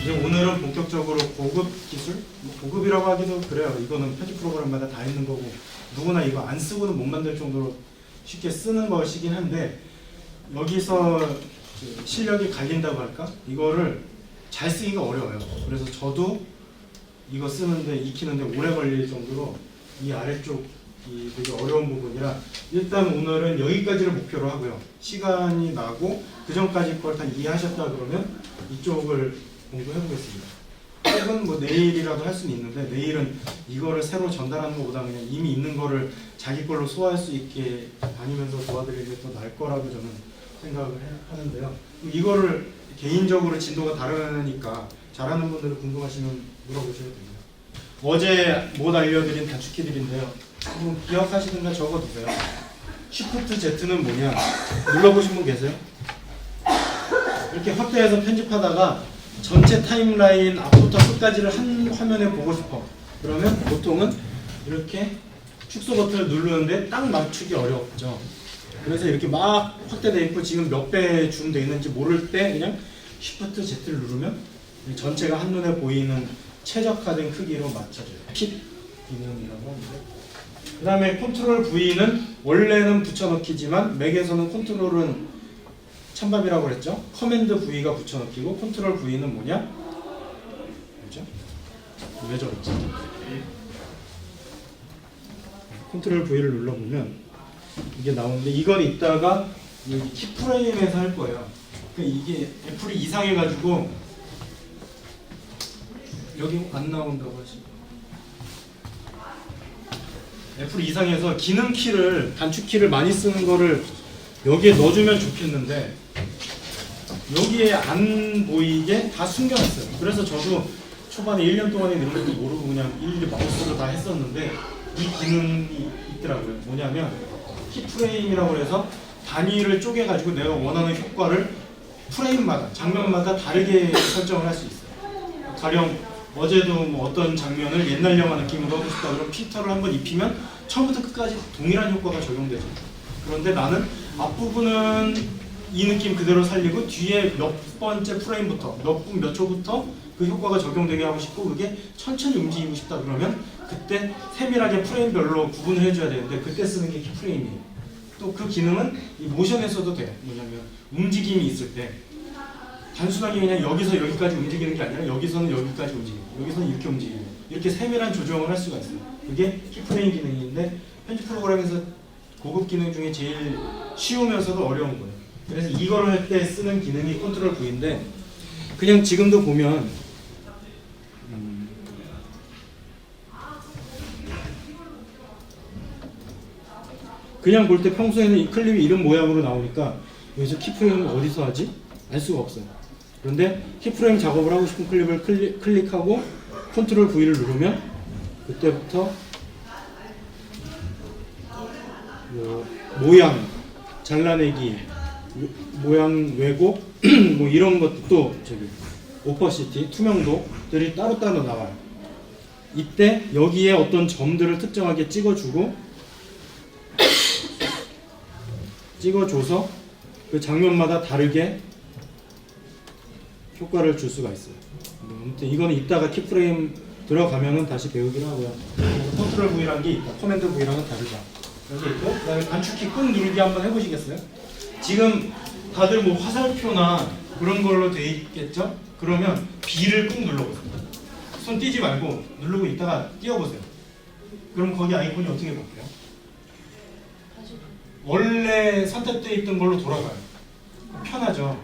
이제 오늘은 본격적으로 고급 기술? 뭐 고급이라고 하기도 그래요. 이거는 편집 프로그램마다 다 있는 거고 누구나 이거 안 쓰고는 못 만들 정도로 쉽게 쓰는 것이긴 한데 여기서 실력이 갈린다고 할까? 이거를 잘 쓰기가 어려워요. 그래서 저도 이거 쓰는데 익히는데 오래 걸릴 정도로 이 아래쪽이 되게 어려운 부분이라 일단 오늘은 여기까지를 목표로 하고요. 시간이 나고 그 전까지 걸 다 이해하셨다 그러면 이쪽을 공부해 보겠습니다. 혹은 뭐 내일이라도 할 수는 있는데 내일은 이거를 새로 전달하는 것보다 그냥 이미 있는 거를 자기 걸로 소화할 수 있게 다니면서 도와드리는 게 더 나을 거라고 저는 생각을 하는데요. 이거를 개인적으로 진도가 다르니까 잘하는 분들은 궁금하시면 물어보셔도 됩니다. 어제 못 알려드린 단축키들인데요. 기억하시든가 적어두세요. Shift Z는 뭐냐? 눌러보신 분 계세요? 이렇게 확대해서 편집하다가 전체 타임라인 앞부터 끝까지를 한 화면에 보고 싶어. 그러면 보통은 이렇게 축소 버튼을 누르는데 딱 맞추기 어렵죠. 그래서 이렇게 막 확대되어 있고 지금 몇 배 줌 되어 있는지 모를 때 그냥 Shift Z를 누르면 전체가 한눈에 보이는 최적화된 크기로 맞춰져요. 핏 기능이라고 하는데 그 다음에 컨트롤 V는 원래는 붙여넣기지만 맥에서는 컨트롤은 찬밥이라고 그랬죠. 커맨드 V가 붙여넣기고 컨트롤 V는 뭐냐? 그죠? 왜 저랬지? 컨트롤 V를 눌러보면 이게 나오는데 이걸 이따가 여기 키프레임에서 할 거예요. 그러니까 이게 애플이 이상해가지고 여기 안 나온다고 하시죠. 애플이 이상해서 기능 키를 단축 키를 많이 쓰는 거를 여기에 넣어주면 좋겠는데 여기에 안 보이게 다 숨겨놨어요. 그래서 저도 초반에 1년 동안에 이런 것도 모르고 그냥 일일이 마우스로 다 했었는데 이 기능이 있더라고요. 뭐냐면 키프레임이라고 해서 단위를 쪼개가지고 내가 원하는 효과를 프레임마다, 장면마다 다르게 설정을 할 수 있어요. 가령 어제도 뭐 어떤 장면을 옛날 영화 느낌으로 하고 싶다 그러면 필터를 한번 입히면 처음부터 끝까지 동일한 효과가 적용되죠. 그런데 나는 앞부분은 이 느낌 그대로 살리고 뒤에 몇 번째 프레임부터 몇 분 몇 초부터 그 효과가 적용되게 하고 싶고 그게 천천히 움직이고 싶다 그러면 그때 세밀하게 프레임별로 구분을 해줘야 되는데 그때 쓰는 게 키프레임이에요. 또 그 기능은 이 모션에서도 돼요. 뭐냐면 움직임이 있을 때 단순하게 그냥 여기서 여기까지 움직이는 게 아니라 여기서는 여기까지 움직이고 여기서는 이렇게 움직이고 이렇게 세밀한 조정을 할 수가 있어요. 그게 키프레임 기능인데 편집 프로그램에서 고급 기능 중에 제일 쉬우면서도 어려운 거예요. 그래서 이걸 할 때 쓰는 기능이 컨트롤 V인데 그냥 지금도 보면 그냥 볼 때 평소에는 이 클립이 이런 모양으로 나오니까 여기서 키프레임을 어디서 하지? 알 수가 없어요. 그런데 키프레임 작업을 하고 싶은 클립을 클릭하고 컨트롤 V를 누르면 그때부터 모양 잘라내기, 모양 왜곡 뭐 이런 것도 또 저기 오퍼시티, 투명도들이 따로따로 나와요. 이때 여기에 어떤 점들을 특정하게 찍어줘서 그 장면마다 다르게 효과를 줄 수가 있어요. 아무튼 이거는 이따가 키프레임 들어가면은 다시 배우기로 하고요. 컨트롤 V라는 게 있다. 커맨드 V랑은 다르다. 여기 있고 그다음에 단축키 꾹 누르기 한번 해보시겠어요? 지금 다들 뭐 화살표나 그런 걸로 돼 있겠죠? 그러면 B를 꾹 눌러보세요. 손 띄지 말고 누르고 있다가 띄워보세요. 그럼 거기 아이콘이 어떻게 바뀌어요? 원래 선택되어 있던 걸로 돌아가요. 편하죠.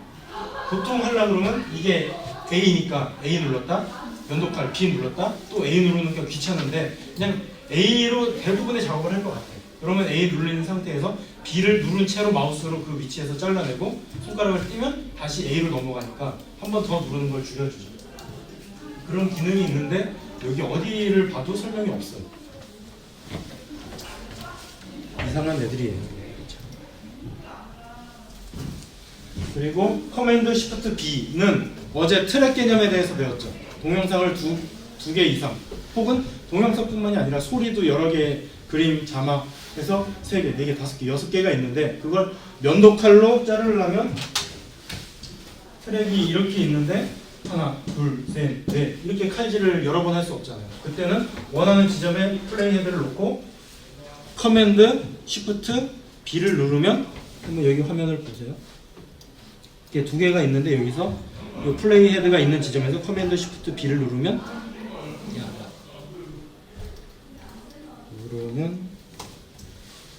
보통 하려고 그러면 이게 A니까 A 눌렀다, 면도칼 B 눌렀다, 또 A 누르는 게 귀찮은데 그냥 A로 대부분의 작업을 할 것 같아요. 그러면 A 누르는 상태에서 B를 누른 채로 마우스로 그 위치에서 잘라내고 손가락을 띄면 다시 A로 넘어가니까 한 번 더 누르는 걸 줄여주죠. 그런 기능이 있는데 여기 어디를 봐도 설명이 없어요. 이상한 애들이에요. 그리고 커맨드 시프트 B는 어제 트랙 개념에 대해서 배웠죠. 동영상을 두 개 이상 혹은 동영상뿐만이 아니라 소리도 여러 개, 그림, 자막 해서 3개, 4개, 5개, 6개가 있는데 그걸 면도칼로 자르려면 트랙이 이렇게 있는데 하나, 둘, 셋, 넷 이렇게 칼질을 여러 번 할 수 없잖아요. 그때는 원하는 지점에 플레이 헤드를 놓고 커맨드 쉬프트 B를 누르면 한번 여기 화면을 보세요. 이렇게 두 개가 있는데 여기서 이 플레이 헤드가 있는 지점에서 커맨드 쉬프트 B를 누르면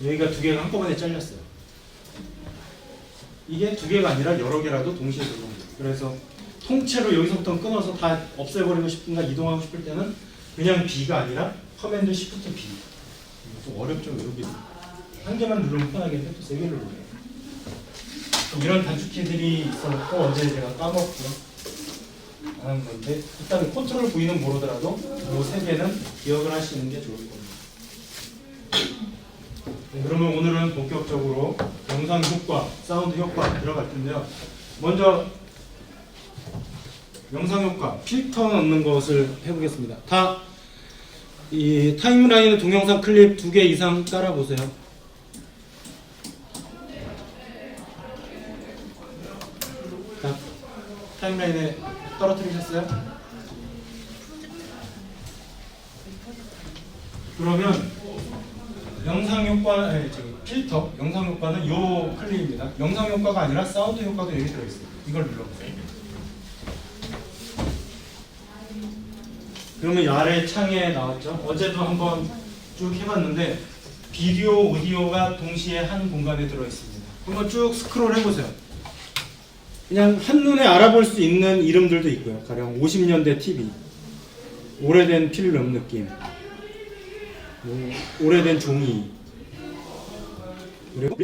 여기가 두 개가 한꺼번에 잘렸어요. 이게 두 개가 아니라 여러 개라도 동시에 들어옵니다. 그래서 통째로 여기서부터 끊어서 다 없애버리고 싶은가 이동하고 싶을 때는 그냥 B가 아니라 커맨드 쉬프트 B. 좀 어렵죠, 여기. 한 개만 누르면 편하겠는데 또 세 개를 누르요. 이런 단축키들이 있어서 어제 제가 까먹고요. 안 한 건데 일단 컨트롤 V는 모르더라도 이 세 개는 기억을 하시는 게 좋을 겁니다. 네, 그러면 오늘은 본격적으로 영상 효과, 사운드 효과 들어갈 텐데요. 먼저 영상 효과, 필터 넣는 것을 해보겠습니다. 다 이 타임라인의 동영상 클립 2개 이상 깔아보세요. 자, 타임라인에 떨어뜨리셨어요? 그러면 영상 효과, 아니, 필터, 영상 효과는 이 클립입니다. 영상 효과가 아니라 사운드 효과도 여기 들어있어요. 이걸 눌러보세요. 그러면 이 아래 창에 나왔죠. 어제도 한번 쭉 해봤는데 비디오, 오디오가 동시에 한 공간에 들어있습니다. 한번 쭉 스크롤 해보세요. 그냥 한눈에 알아볼 수 있는 이름들도 있고요. 가령 50년대 TV, 오래된 필름 느낌, 오래된 종이, 그리고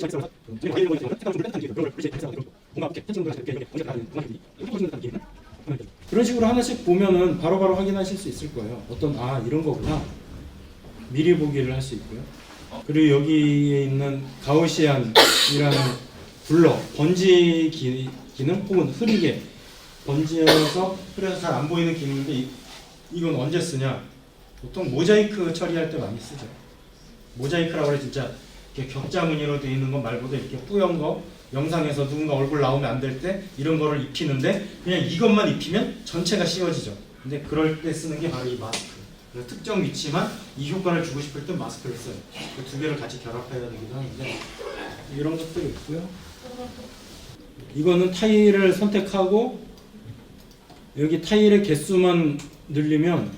그런 식으로 하나씩 보면은 바로바로 확인하실 수 있을 거예요. 어떤 이런 거구나 미리 보기를 할 수 있고요. 그리고 여기에 있는 가우시안이라는 블러 번지 기능 혹은 흐리게 번지어서 흐려서 잘 안 보이는 기능인데 이건 언제 쓰냐? 보통 모자이크 처리할 때 많이 쓰죠. 모자이크라고 그래 진짜 이렇게 격자 무늬로 되어 있는 것 말고도 이렇게 뿌연 거 영상에서 누군가 얼굴 나오면 안 될 때 이런 거를 입히는데 그냥 이것만 입히면 전체가 씌워지죠. 근데 그럴 때 쓰는 게 바로 이 마스크. 그래서 특정 위치만 이 효과를 주고 싶을 때 마스크를 써요. 그 두 개를 같이 결합해야 되기도 하는데 이런 것들이 있고요. 이거는 타일을 선택하고 여기 타일의 개수만 늘리면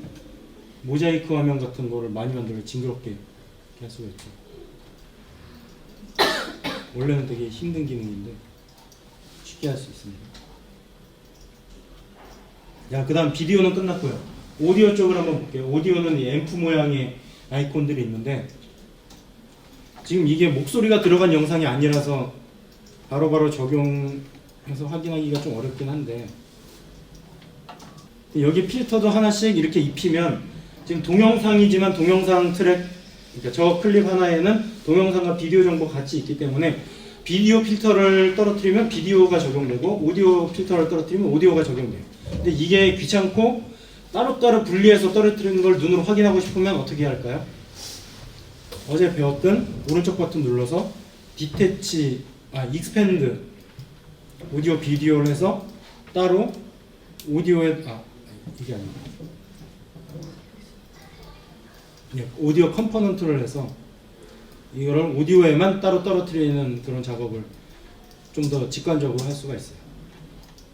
모자이크 화면 같은 거를 많이 만들어 징그럽게 이렇게 할 수가 있죠. 원래는 되게 힘든 기능인데 쉽게 할 수 있습니다. 자, 그 다음 비디오는 끝났고요. 오디오 쪽을 한번 볼게요. 오디오는 이 앰프 모양의 아이콘들이 있는데 지금 이게 목소리가 들어간 영상이 아니라서 바로바로 적용해서 확인하기가 좀 어렵긴 한데 여기 필터도 하나씩 이렇게 입히면 지금 동영상이지만 동영상 트랙, 그러니까 저 클립 하나에는 동영상과 비디오 정보 같이 있기 때문에 비디오 필터를 떨어뜨리면 비디오가 적용되고 오디오 필터를 떨어뜨리면 오디오가 적용돼요. 근데 이게 귀찮고 따로따로 분리해서 떨어뜨리는 걸 눈으로 확인하고 싶으면 어떻게 할까요? 어제 배웠던 오른쪽 버튼 눌러서 익스펜드 오디오 비디오를 해서 따로 오디오에 이게 아니고 오디오 컴포넌트를 해서 이거를 오디오에만 따로 떨어뜨리는 그런 작업을 좀 더 직관적으로 할 수가 있어요.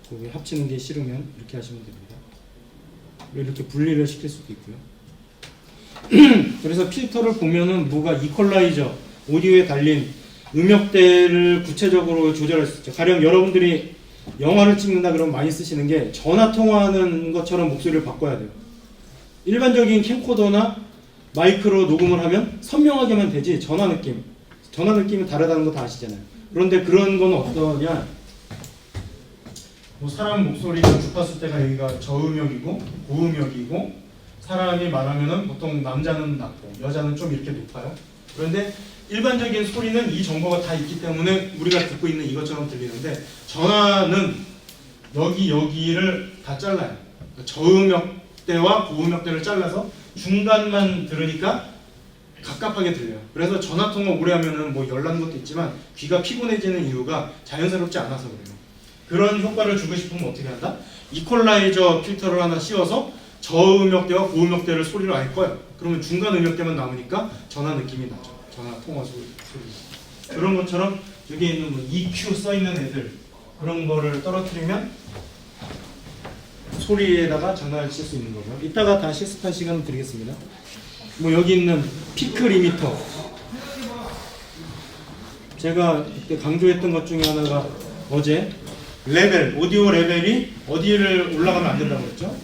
거기 합치는 게 싫으면 이렇게 하시면 됩니다. 이렇게 분리를 시킬 수도 있고요. 그래서 필터를 보면은 뭐가 이퀄라이저, 오디오에 달린 음역대를 구체적으로 조절할 수 있죠. 가령 여러분들이 영화를 찍는다 그러면 많이 쓰시는 게 전화 통화하는 것처럼 목소리를 바꿔야 돼요. 일반적인 캠코더나 마이크로 녹음을 하면 선명하게만 되지 전화 느낌이 다르다는 거 다 아시잖아요. 그런데 그런 건 어떠냐? 뭐 사람 목소리가 주파수 대가 여기가 저음역이고 고음역이고 사람이 말하면은 보통 남자는 낮고 여자는 좀 이렇게 높아요. 그런데 일반적인 소리는 이 정보가 다 있기 때문에 우리가 듣고 있는 이것처럼 들리는데 전화는 여기를 다 잘라요. 저음역대와 고음역대를 잘라서 중간만 들으니까 갑갑하게 들려요. 그래서 전화통화 오래 하면은 뭐 열나는 것도 있지만 귀가 피곤해지는 이유가 자연스럽지 않아서 그래요. 그런 효과를 주고 싶으면 어떻게 한다? 이퀄라이저 필터를 하나 씌워서 저음역대와 고음역대를 소리로 알 거예요. 그러면 중간 음역대만 남으니까 전화 느낌이 나죠. 전화 통화 소리. 그런 것처럼 여기 있는 뭐 EQ 써 있는 애들 그런 거를 떨어뜨리면 소리에다가 전화를 칠 수 있는 거고요. 이따가 다시 실습할 시간을 드리겠습니다. 뭐 여기 있는 피크 리미터 제가 그때 강조했던 것 중에 하나가 어제 레벨, 오디오 레벨이 어디를 올라가면 안 된다고 그랬죠?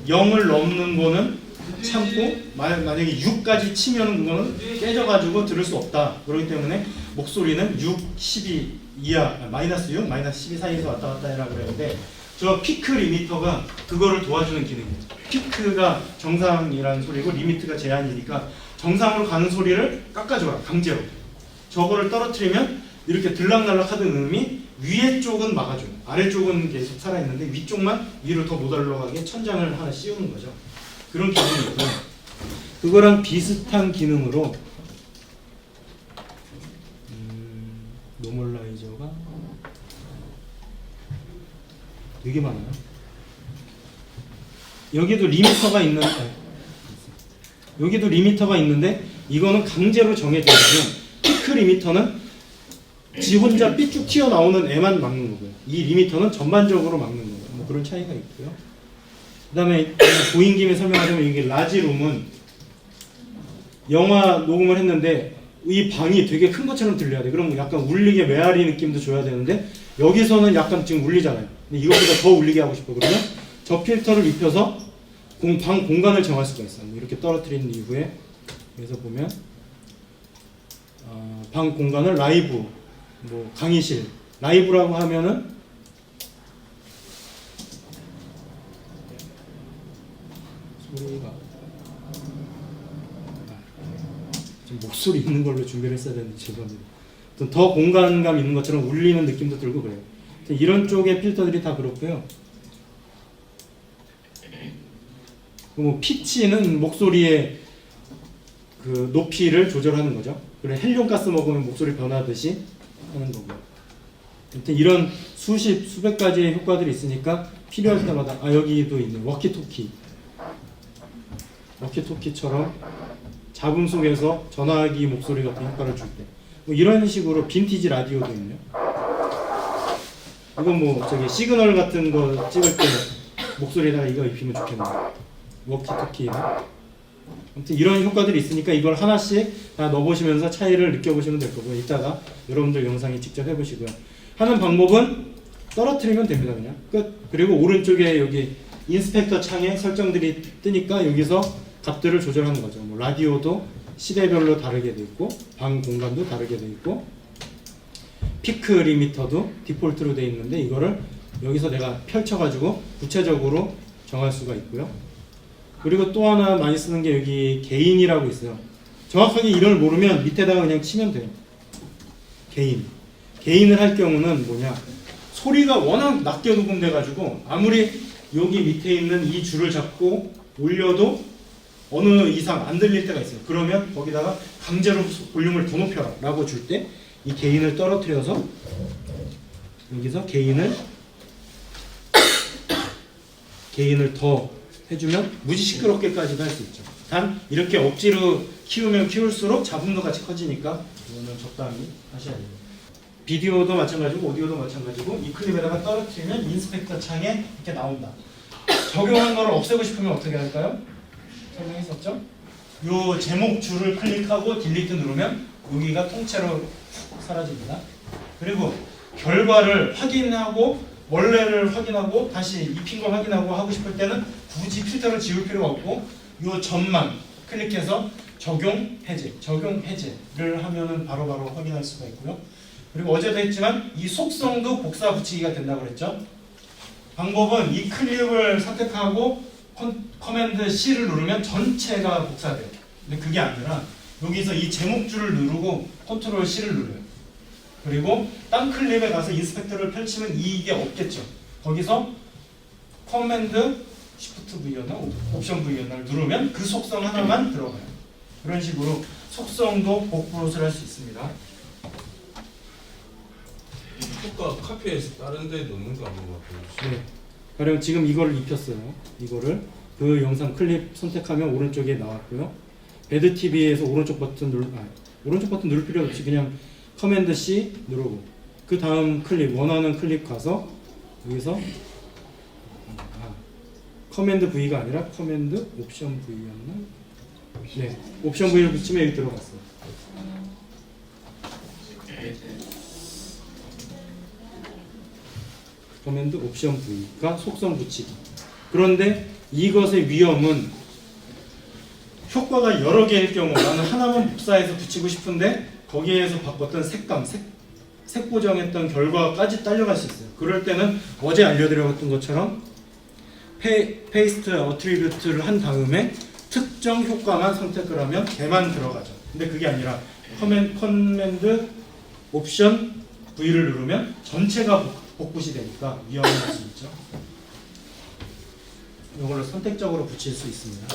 0을 넘는 거는 참고 만약에 6까지 치면 그거는 깨져가지고 들을 수 없다. 그렇기 때문에 목소리는 6, 12 이하, 마이너스 6, 마이너스 12 사이에서 왔다 갔다 해라 그랬는데 저 피크 리미터가 그거를 도와주는 기능이에요. 피크가 정상이라는 소리고 리미트가 제한이니까 정상으로 가는 소리를 깎아줘라. 강제로. 저거를 떨어뜨리면 이렇게 들락날락 하던 음이 위에 쪽은 막아줘요. 아래쪽은 계속 살아있는데 위쪽만 위로 더 못 올라가게 천장을 하나 씌우는 거죠. 그런 기능이 있고요. 그거랑 비슷한 기능으로 노멀라이저가 되게 많아요. 여기도 리미터가 있는데 이거는 강제로 정해져 있고요. 피크 리미터는 지 혼자 삐쭉 튀어나오는 애만 막는 거고요. 이 리미터는 전반적으로 막는 거고요. 뭐 그런 차이가 있고요. 그 다음에 보인 김에 설명하자면 이게 라지룸은 영화 녹음을 했는데 이 방이 되게 큰 것처럼 들려야 돼. 그럼 약간 울리게 메아리 느낌도 줘야 되는데 여기서는 약간 지금 울리잖아요. 근데 이것보다 더 울리게 하고 싶어. 그러면 저 필터를 입혀서 방 공간을 정할 수가 있어요. 이렇게 떨어뜨린 이후에 여기서 보면 방 공간을 라이브, 뭐 강의실, 라이브라고 하면은 소리가 지금 목소리 있는 걸로 준비를 했어야 되는데 죄송합니다. 더 공간감 있는 것처럼 울리는 느낌도 들고 그래요. 이런 쪽의 필터들이 다 그렇고요. 뭐 피치는 목소리의 그 높이를 조절하는 거죠. 그래 헬륨가스 먹으면 목소리 변하듯이 하는 거고요. 아무튼 이런 수백 가지의 효과들이 있으니까 필요할 때마다 여기도 있네. 워키토키처럼 잡음 속에서 전화기 목소리 같은 효과를 줄 때 뭐 이런 식으로 빈티지 라디오도 있네요. 이건 뭐 저기 시그널 같은 거 찍을 때 목소리에다가 이거 입히면 좋겠네요. 워키토키에. 아무튼 이런 효과들이 있으니까 이걸 하나씩 다 넣어보시면서 차이를 느껴보시면 될 거고요. 이따가 여러분들 영상에 직접 해보시고요. 하는 방법은 떨어뜨리면 됩니다. 그냥 끝. 그리고 오른쪽에 여기 인스펙터 창에 설정들이 뜨니까 여기서 값들을 조절하는 거죠. 뭐 라디오도 시대별로 다르게 돼 있고 방 공간도 다르게 돼 있고 피크 리미터도 디폴트로 돼 있는데 이거를 여기서 내가 펼쳐가지고 구체적으로 정할 수가 있고요. 그리고 또 하나 많이 쓰는 게 여기 게인이라고 있어요. 정확하게 이름을 모르면 밑에다가 그냥 치면 돼요. 게인을 할 경우는 뭐냐, 소리가 워낙 낮게 녹음돼 가지고 아무리 여기 밑에 있는 이 줄을 잡고 올려도 어느 이상 안 들릴 때가 있어요. 그러면 거기다가 강제로 볼륨을 더 높여라 라고 줄 때 이 게인을 떨어뜨려서 여기서 게인을 더 해주면 무지 시끄럽게까지도 할 수 있죠. 단 이렇게 억지로 키우면 키울수록 잡음도 같이 커지니까 이거는 적당히 하셔야 됩니다. 비디오도 마찬가지고 오디오도 마찬가지고 이 클립에다가 떨어뜨리면 인스펙터 창에 이렇게 나온다. 적용한 거를 없애고 싶으면 어떻게 할까요? 설명했었죠? 요 제목 줄을 클릭하고 딜리트 누르면 여기가 통째로 사라집니다. 그리고 결과를 확인하고 원래를 확인하고 다시 입힌 걸 확인하고 하고 싶을 때는 굳이 필터를 지울 필요가 없고 요 점만 클릭해서 적용 해제를 하면은 바로바로 확인할 수가 있고요. 그리고 어제도 했지만 이 속성도 복사 붙이기가 된다고 그랬죠. 방법은 이 클립을 선택하고 커맨드 C를 누르면 전체가 복사돼요. 근데 그게 아니라 여기서 이 제목줄을 누르고 컨트롤 C를 누르요. 그리고 딴 클립에 가서 인스펙터를 펼치면 이게 없겠죠. 거기서 커맨드 Shift V였나 옵션 V였나를 누르면 그 속성 하나만 들어가요. 그런 식으로 속성도 복붙을 할 수 있습니다. 효과 카피해서 다른 데 넣는 거 한번 봐주세요. 네. 가령 지금 이거를 입혔어요. 이거를 그 영상 클립 선택하면 오른쪽에 나왔고요. 배드 TV에서 오른쪽 버튼 누를 필요 없이 그냥 커맨드 C 누르고 그 다음 클립 원하는 클립 가서 여기서 커맨드 V가 아니라 커맨드 옵션 V였나? 네, 옵션 V를 붙이면 여기 들어갔어요. 커맨드 옵션 V가 속성 붙이기. 그런데 이것의 위험은 효과가 여러 개일 경우 나는 하나만 복사해서 붙이고 싶은데 거기에서 바꿨던 색감, 색 보정했던 결과까지 딸려갈 수 있어요. 그럴 때는 어제 알려드렸던 것처럼 페이스트 어트리뷰트를 한 다음에 특정 효과만 선택을 하면 걔만 들어가죠. 근데 그게 아니라 커맨드 옵션 V를 누르면 전체가 복붙이 되니까 위험할 수 있죠. 이걸로 선택적으로 붙일 수 있습니다.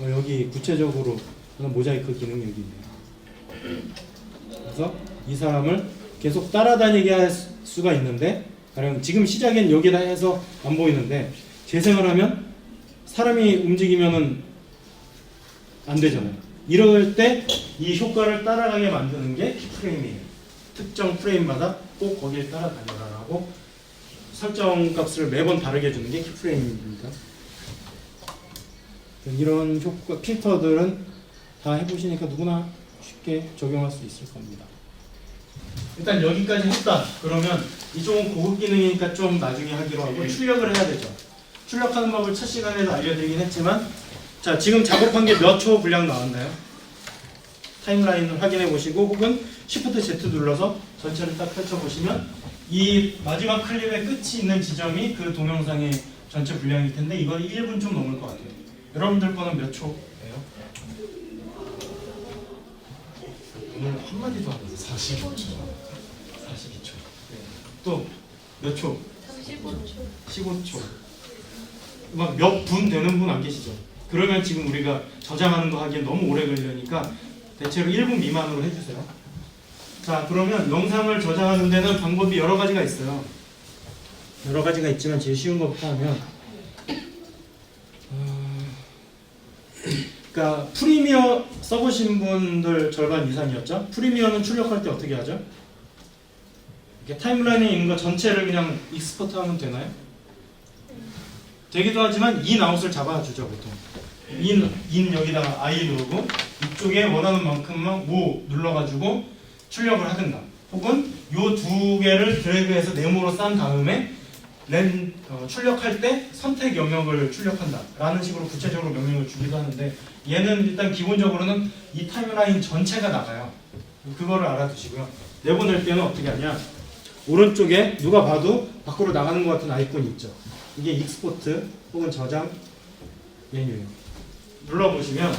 여기 구체적으로 모자이크 기능이 여기 있네요. 그래서 이 사람을 계속 따라다니게 할 수가 있는데 가령 지금 시작엔 여기다 해서 안 보이는데 재생을 하면 사람이 움직이면은 안 되잖아요. 이럴 때 이 효과를 따라가게 만드는 게 키프레임이에요. 특정 프레임마다 꼭 거기를 따라다녀라라고 설정 값을 매번 다르게 주는 게 키프레임입니다. 이런 효과 필터들은 다 해보시니까 누구나 쉽게 적용할 수 있을 겁니다. 일단 여기까지 했다. 그러면 이쪽은 고급 기능이니까 좀 나중에 하기로 하고 출력을 해야 되죠. 출력하는 법을 첫 시간에도 알려드리긴 했지만 자 지금 작업한 게 몇 초 분량 나왔나요? 타임라인을 확인해 보시고 혹은 Shift Z 눌러서 전체를 딱 펼쳐보시면 이 마지막 클립의 끝이 있는 지점이 그 동영상의 전체 분량일 텐데 이건 1분 좀 넘을 것 같아요. 여러분들 거는 몇 초예요? 오늘 한마디도 안 해서 45초 42초 또 몇 초? 15초 막 몇 분 되는 분 안 계시죠? 그러면 지금 우리가 저장하는 거 하기엔 너무 오래 걸리니까 대체로 1분 미만으로 해주세요. 자 그러면 영상을 저장하는 데는 방법이 여러 가지가 있어요. 여러 가지가 있지만 제일 쉬운 것부터 하면 그러니까 프리미어 써보신 분들 절반 이상이었죠. 프리미어는 출력할 때 어떻게 하죠? 이렇게 타임라인에 있는 거 전체를 그냥 익스포트 하면 되나요? 되기도 하지만 인 아웃을 잡아주죠 보통. 인 여기다가 I 누르고 이쪽에 원하는 만큼만 O 눌러가지고 출력을 하든가 혹은 요 두 개를 드래그해서 네모로 싼 다음에 출력할 때 선택 영역을 출력한다 라는 식으로 구체적으로 명령을 주기도 하는데 얘는 일단 기본적으로는 이 타임라인 전체가 나가요. 그거를 알아두시고요. 내보낼 때는 어떻게 하냐, 오른쪽에 누가 봐도 밖으로 나가는 것 같은 아이콘이 있죠. 이게 익스포트 혹은 저장 메뉴예요. 눌러보시면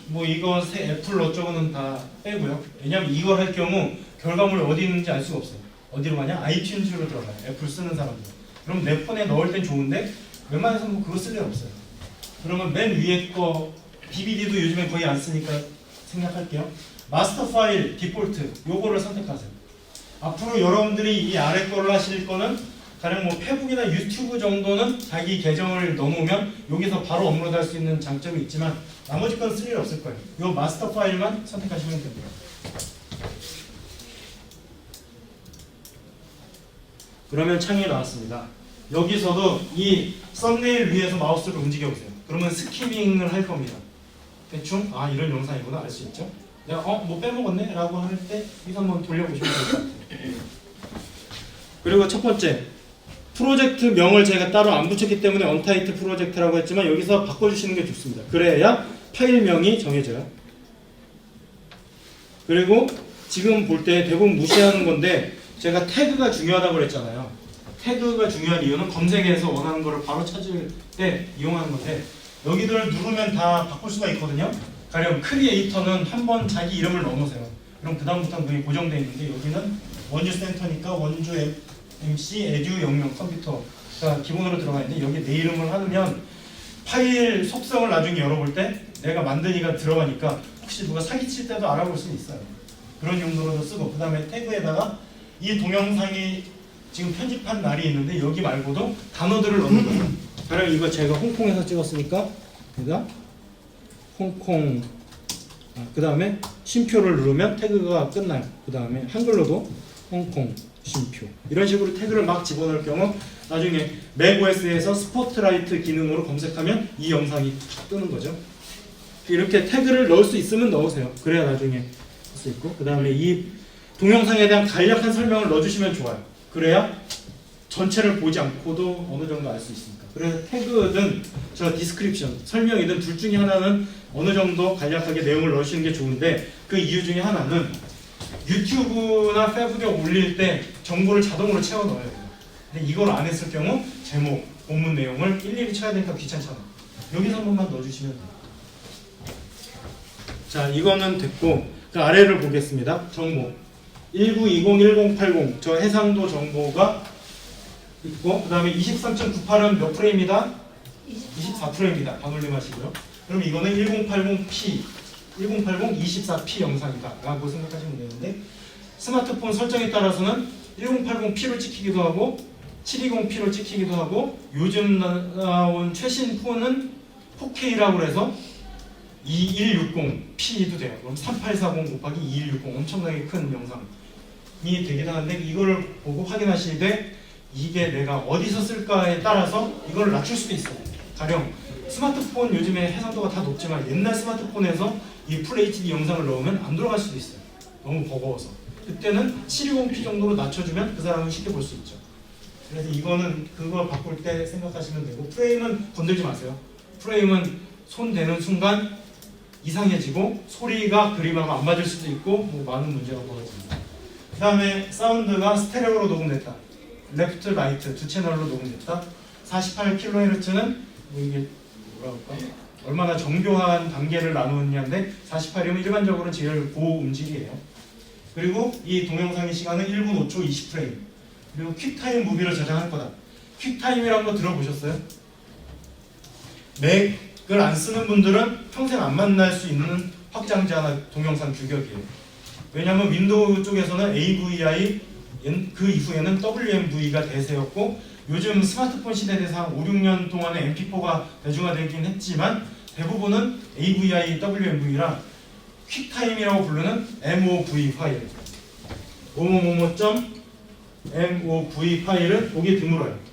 뭐 이거 애플 어쩌고는 다 빼고요. 왜냐면 이걸 할 경우 결과물이 어디 있는지 알 수가 없어요. 어디로 가냐? 아이튠즈로 들어가요. 애플 쓰는 사람들. 그럼 내 폰에 넣을 땐 좋은데 웬만해서 뭐 그거 쓸 일 없어요. 그러면 맨 위에 거 DVD도 요즘에 거의 안 쓰니까 생략할게요. 마스터 파일 디폴트 요거를 선택하세요. 앞으로 여러분들이 이 아래 거를 하실 거는 가령 뭐 페북이나 유튜브 정도는 자기 계정을 넣어놓으면 여기서 바로 업로드할 수 있는 장점이 있지만 나머지 건 쓸 일 없을 거예요. 요 마스터 파일만 선택하시면 됩니다. 그러면 창이 나왔습니다. 여기서도 이 썸네일 위에서 마우스를 움직여 보세요. 그러면 스키밍을 할 겁니다. 대충 아 이런 영상이구나 알 수 있죠. 내가 뭐 빼먹었네 라고 할 때 이거 한번 돌려보시면 될 것 같아요. 그리고 첫 번째 프로젝트 명을 제가 따로 안 붙였기 때문에 언타이틀 프로젝트라고 했지만 여기서 바꿔주시는 게 좋습니다. 그래야 파일명이 정해져요. 그리고 지금 볼 때 대부분 무시하는 건데 제가 태그가 중요하다고 그랬잖아요. 태그가 중요한 이유는 검색해서 원하는 거를 바로 찾을 때 이용하는 건데 여기들 누르면 다 바꿀 수가 있거든요. 가령 크리에이터는 한번 자기 이름을 넣어놓으세요. 그럼 그 다음부터는 그게 고정되어 있는데 여기는 원주 센터니까 원주 MC 에듀 영명 컴퓨터가 기본으로 들어가 있는데 여기 내 이름을 하면 파일 속성을 나중에 열어볼 때 내가 만드니까 들어가니까 혹시 누가 사기칠 때도 알아볼 수 있어요. 그런 용도로도 쓰고, 그 다음에 태그에다가 이 동영상이 지금 편집한 날이 있는데 여기 말고도 단어들을 넣는 거예요. 가령 이거 제가 홍콩에서 찍었으니까 여기다 홍콩, 그 다음에 쉼표를 누르면 태그가 끝나요. 그 다음에 한글로도 홍콩 쉼표, 이런 식으로 태그를 막 집어넣을 경우 나중에 맥OS에서 스포트라이트 기능으로 검색하면 이 영상이 뜨는 거죠. 이렇게 태그를 넣을 수 있으면 넣으세요. 그래야 나중에 할 수 있고, 그 다음에 이 동영상에 대한 간략한 설명을 넣어주시면 좋아요. 그래야 전체를 보지 않고도 어느 정도 알 수 있으니까. 그래서 태그든 저 디스크립션, 설명이든 둘 중에 하나는 어느 정도 간략하게 내용을 넣으시는 게 좋은데, 그 이유 중에 하나는 유튜브나 페북에 올릴 때 정보를 자동으로 채워 넣어야 돼요. 근데 이걸 안 했을 경우 제목, 본문 내용을 일일이 쳐야 되니까 귀찮잖아요. 여기서 한 번만 넣어주시면 돼요. 자, 이거는 됐고, 그 아래를 보겠습니다. 정보 19201080 저 해상도 정보가 있고, 그 다음에 23.98은 몇 프레임이다? 24프레임이다. 반올림하시고요. 그럼 이거는 1080p 24p 영상이다 라고 생각하시면 되는데, 스마트폰 설정에 따라서는 1080p로 찍히기도 하고 720p로 찍히기도 하고, 요즘 나온 최신 폰은 4K라고 해서 2160p도 돼요. 그럼 3840 곱하기 2160 엄청나게 큰 영상이 되기도 하는데, 이거를 보고 확인하시되 이게 내가 어디서 쓸까에 따라서 이걸 낮출 수도 있어요. 가령 스마트폰 요즘에 해상도가 다 높지만 옛날 스마트폰에서 이 FHD 영상을 넣으면 안 돌아갈 수도 있어요. 너무 버거워서. 그때는 720p 정도로 낮춰주면 그 사람은 쉽게 볼 수 있죠. 그래서 이거는 그거 바꿀 때 생각하시면 되고, 프레임은 건들지 마세요. 프레임은 손 대는 순간 이상해지고 소리가 그림하고 안 맞을 수도 있고 뭐 많은 문제가 벌어집니다. 그 다음에 사운드가 스테레오로 녹음됐다. 레프트, 라이트 두 채널로 녹음됐다. 48kHz는 뭐 이게 뭐라 할까? 얼마나 정교한 단계를 나누느냐인데 48이면 일반적으로 제일 고음질이에요. 그리고 이 동영상의 시간은 1분 5초 20프레임. 그리고 퀵타임 무비를 저장할 거다. 퀵타임이라는 거 들어보셨어요? 맥을 안 쓰는 분들은 평생 안 만날 수 있는 확장자 하나 동영상 규격이에요. 왜냐하면 윈도우 쪽에서는 AVI, 그 이후에는 WMV가 대세였고, 요즘 스마트폰 시대 대상 5, 6년 동안에 MP4가 대중화되긴 했지만 대부분은 AVI, WMV라 퀵타임이라고 부르는 MOV 파일, 뭐뭐뭐뭐.MOV 파일은 보기 드물어요.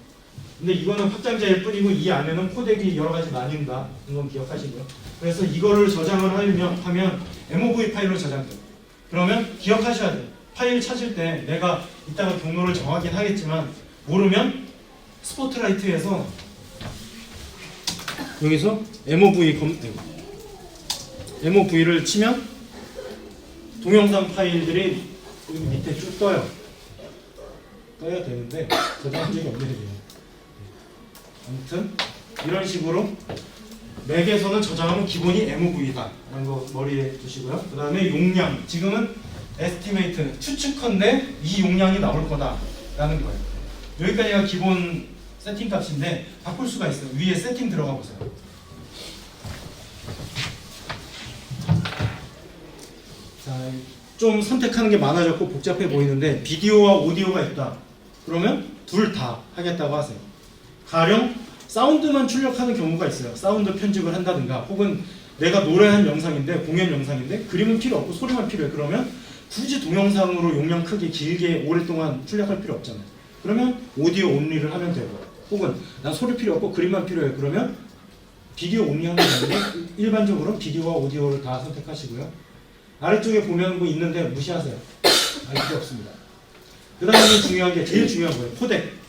근데 이거는 확장자일 뿐이고 이 안에는 코덱이 여러 가지 나뉜다. 이건 기억하시고요. 그래서 이거를 저장을 하면 MOV 파일로 저장돼요. 그러면 기억하셔야 돼요. 파일 찾을 때 내가 이따가 경로를 정하긴 하겠지만 모르면 스포트라이트에서 여기서 MOV를 치면 동영상 파일들이 여기 밑에 쭉 떠요. 떠야 되는데 저장한 적이 없네요. 아무튼 이런 식으로 맥에서는 저장하면 기본이 MOV다 라는 거 머리에 두시고요. 그 다음에 용량, 지금은 에스티메이트, 추측컨대 이 용량이 나올 거다 라는 거예요. 여기까지가 기본 세팅 값인데 바꿀 수가 있어요. 위에 세팅 들어가 보세요. 자, 좀 선택하는 게 많아졌고 복잡해 보이는데 비디오와 오디오가 있다. 그러면 둘 다 하겠다고 하세요. 가령 사운드만 출력하는 경우가 있어요. 사운드 편집을 한다든가, 혹은 내가 노래한 영상인데, 공연 영상인데 그림은 필요 없고 소리만 필요해. 그러면 굳이 동영상으로 용량 크게 길게 오랫동안 출력할 필요 없잖아요. 그러면 오디오 온리를 하면 되고, 혹은 난 소리 필요 없고 그림만 필요해. 그러면 비디오 온리 하면 되는데 일반적으로 비디오와 오디오를 다 선택하시고요. 아래쪽에 보면 뭐 있는데 무시하세요. 필요 없습니다. 그 다음에 중요한 게, 제일 중요한 거예요. 코덱.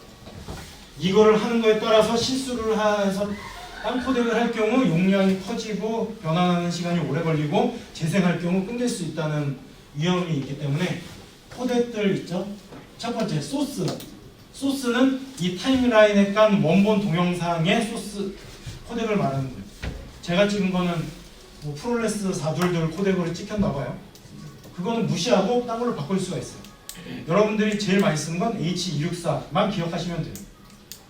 이거를 하는 거에 따라서 실수를 해서 딴 코덱을 할 경우 용량이 커지고 변환하는 시간이 오래 걸리고 재생할 경우 끊길 수 있다는 위험이 있기 때문에 코덱들 있죠. 첫 번째, 소스. 소스는 이 타임라인에 깐 원본 동영상의 소스 코덱을 말하는 거예요. 제가 찍은 거는 뭐 프로레스 422 코덱으로 찍혔나 봐요. 그거는 무시하고 딴 걸로 바꿀 수가 있어요. 여러분들이 제일 많이 쓰는 건 H264만 기억하시면 돼요.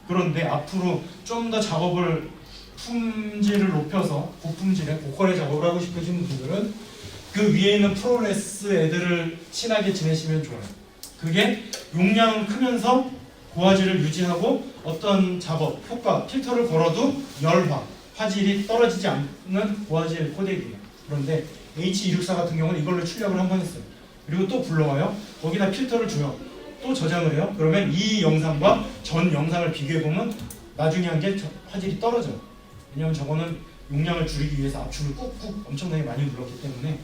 그런데 앞으로 좀 더 작업을 품질을 높여서 고품질의 고퀄의 작업을 하고 싶으신 분들은 그 위에 있는 프로레스 애들을 친하게 지내시면 좋아요. 그게 용량은 크면서 고화질을 유지하고 어떤 작업, 효과, 필터를 걸어도 열화, 화질이 떨어지지 않는 고화질 코덱이에요. 그런데 H264 같은 경우는 이걸로 출력을 한 번 했어요. 그리고 또 불러와요. 거기다 필터를 줘요. 또 저장을 해요. 그러면 이 영상과 전 영상을 비교해보면 나중에 한 게 화질이 떨어져요. 왜냐하면 저거는 용량을 줄이기 위해서 압축을 꾹꾹 엄청나게 많이 눌렀기 때문에.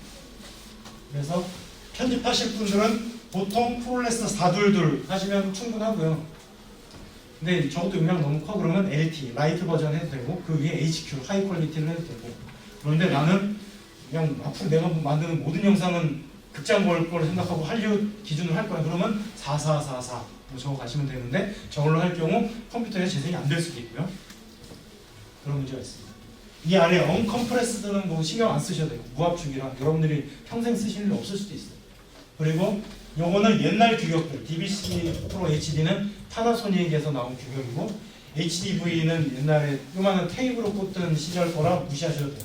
그래서 편집하실 분들은 보통 프로레스 422 하시면 충분하고요. 근데 저것도 용량 너무 커 그러면 LT, 라이트 버전 해도 되고 그 위에 HQ, 하이 퀄리티를 해도 되고. 그런데 나는 그냥 앞으로 내가 만드는 모든 영상은 극장 걸 생각하고 한류 기준으로 할 거야. 그러면 4444 뭐 저거 가시면 되는데 저걸로 할 경우 컴퓨터에 재생이 안 될 수도 있고요. 그런 문제가 있습니다. 이 아래 언컴프레스드는 뭐 신경 안 쓰셔도 돼요. 무압축이라 여러분들이 평생 쓰실 일 없을 수도 있어요. 그리고 요거는 옛날 규격들, DBC 프로 HD는 파나소닉에서 나온 규격이고 HDV는 옛날에 요만한 테이프로 꽂던 시절 거라 무시하셔도 돼요.